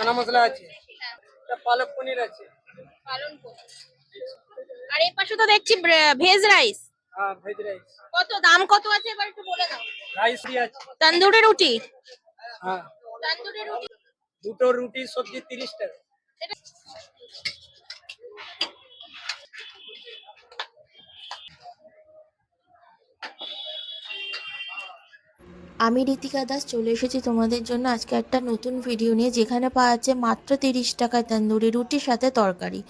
চানা মশলা আছে, পালক পনির আছে। পালন পনির। আর এই পাশে তো দেখছি ভেজ রাইস। হ্যাঁ, ভেজ রাইস। কত দাম কত আছে এবার একটু বলে দাও। রাইস আছে। তন্দুরি রুটি। হ্যাঁ, তন্দুরি রুটি দুটো রুটি সবজি 30 টাকা। আমি ঋতিকা দাস চলে এসেছি তোমাদের জন্য আজকে একটা নতুন ভিডিও নিয়ে, যেখানে পাওয়া যাচ্ছে মাত্র 30 টাকায় তন্দুরি রুটির সাথে তরকারি।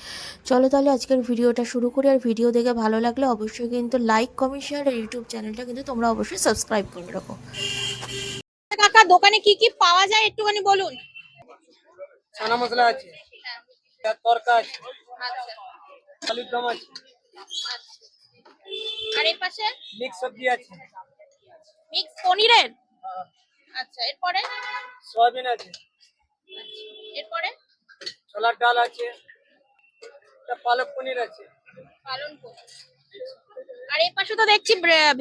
চলো তাহলে আজকের ভিডিওটা শুরু করি। আর ভিডিও দেখে ভালো লাগলে অবশ্যই কিন্তু লাইক, কমেন্ট, শেয়ার আর ইউটিউব চ্যানেলটা কিন্তু তোমরা অবশ্যই সাবস্ক্রাইব করে রাখো। কাকা দোকানে কি কি পাওয়া যায় একটুখানি বলুন। চানা মশলা আছে, তরকা আছে, আচ্ছা আলুর দম আছে, আর এই পাশে মিক্স সবজি আছে, মিক্স পনিরের। আচ্ছা এরপরে সয়াবিন আছে, এরপরে ছোলার ডাল আছে, পালক পনির আছে। পালন পনির। আর এই পাশে তো দেখছি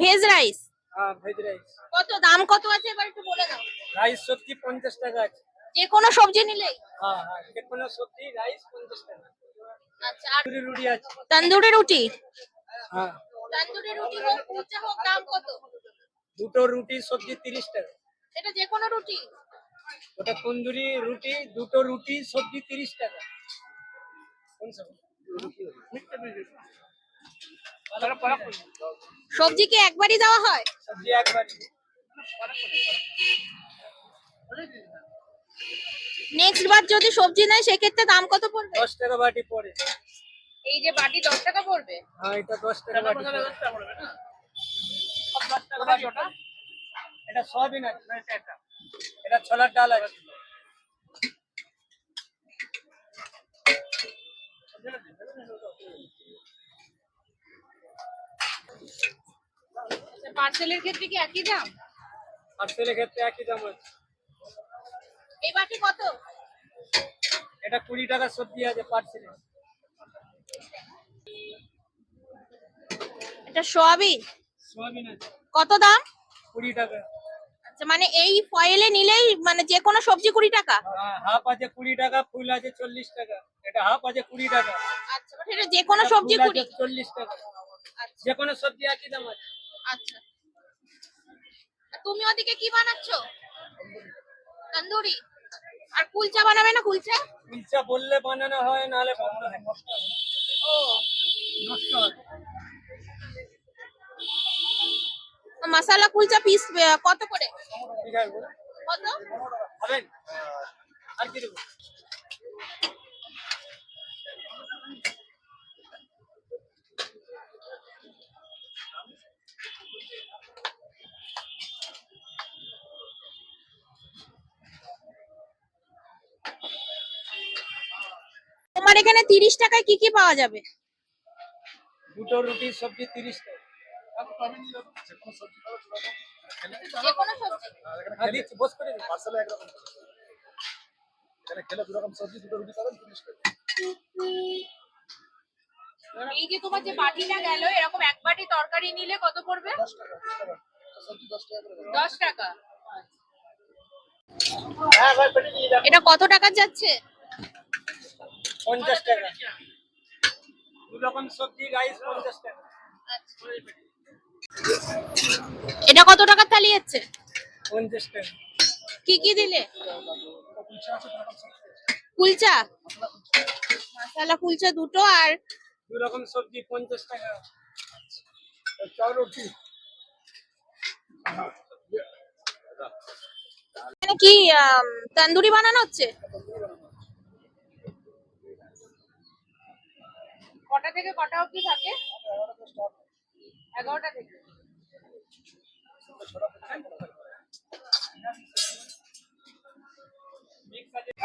ভেজ রাইস। হ্যাঁ, ভেজ রাইস। কত দাম কত আছে এবার একটু বলে দাও। রাইস সবজি 50 টাকা আছে। যে কোনো সবজি নিলেই। হ্যাঁ হ্যাঁ, যে কোনো সবজি রাইস 50 টাকা। আচ্ছা আর তন্দুরি রুটি আছে। তন্দুরি রুটি। হ্যাঁ, তন্দুরি রুটি হোক কুলচা হোক দাম কত? দুটো রুটি সবজি 30 টাকা। এটা যে কোনো রুটি। ওটা তন্দুরি রুটি, দুটো রুটি সবজি 30 টাকা। কোন সবজি? সবজি কি একবারই দেওয়া হয়? সবজি একবার। নেক্সট বার যদি সবজি নেয় সেক্ষেত্রে দাম কত পড়বে? 10 টাকা বাটি পড়ে। এই যে বাটি 10 টাকা পড়বে। হ্যাঁ, এটা 10 টাকা বাটি পড়ে। এটা সয়াবিন আছে, এটা ছোলার ডাল আছে। পার্সেলের ক্ষেত্রে কি একই দাম? পার্সেলের ক্ষেত্রে একই দাম আছে। এই বাটি কত? এটা 20 টাকা সবজি আছে পার্সেলে। এটা সোয়াবিন। সয়াবিন আছে, কত দাম? 20 টাকা। আচ্ছা মানে এই ফয়েলে নিলেই মানে যে কোনো সবজি 20 টাকা? হ্যাঁ, হাফ আছে 20 টাকা, ফুল আছে 40 টাকা। এটা হাফ আছে 20 টাকা। আচ্ছা মানে এটা যে কোনো সবজি 20। 40 টাকা। আচ্ছা যে কোনো সবজি একই দাম আছে। আচ্ছা। আর তুমি ওদিকে কি বানাচ্ছো? তন্দুরি। আর কুলচা বানাবে না কুলচা? কুলচা বললে বানানো হয়, নাহলে বন্ধ হয়। ও নষ্ট হয়। মশলা কুলচা পিস কত করে? ঠিক আছে, বলো। কত? হবেন? আর কি দেবো? তোমার এখানে 30 টাকায় কি কি পাওয়া যাবে? দুটো রুটি সবজি 30 টাকা। যে কোনো সবজি। হ্যাঁ, দিচ্ছি, বস করে দিচ্ছি। পার্সেলে একরকম। এখানে খেলে দু রকম সবজি, দুটো রুটি পাবেন 30 টাকা। এই যে তোমার যে বাটিটা গেল, এরকম এক বাটি তরকারি নিলে কত পড়বে? 10 টাকা। সবজি 10 টাকা করে। 10 টাকা। হ্যাঁ ভাই, পেটে নিয়ে যান। এটা কত টাকা যাচ্ছে? 50 টাকা। দু রকম সবজি রাইস 50 টাকা। এটা কত টাকার থালি হচ্ছে? 50 টাকা। কি কি দিলে? কুলচা, মশলা কুলচা দুটো আর দু রকম সবজি 50 টাকা। চার রুটি। এখানে কি তন্দুরি বানানো হচ্ছে? কটা থেকে কটা অবধি থাকে? 11টা থেকে।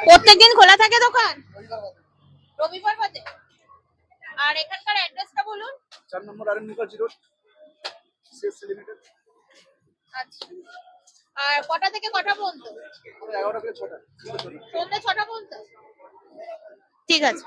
প্রত্যেকদিন খোলা থাকে দোকান? রবিবার বাদে? আর এখানকার অ্যাড্রেসটা বলুন। 4 নম্বর RN Mukherjee road, CSC limited. আচ্ছা। আর কটা থেকে কটা পর্যন্ত? 11টা থেকে 6টা। সন্ধ্যে 6টা পর্যন্ত। ঠিক আছে।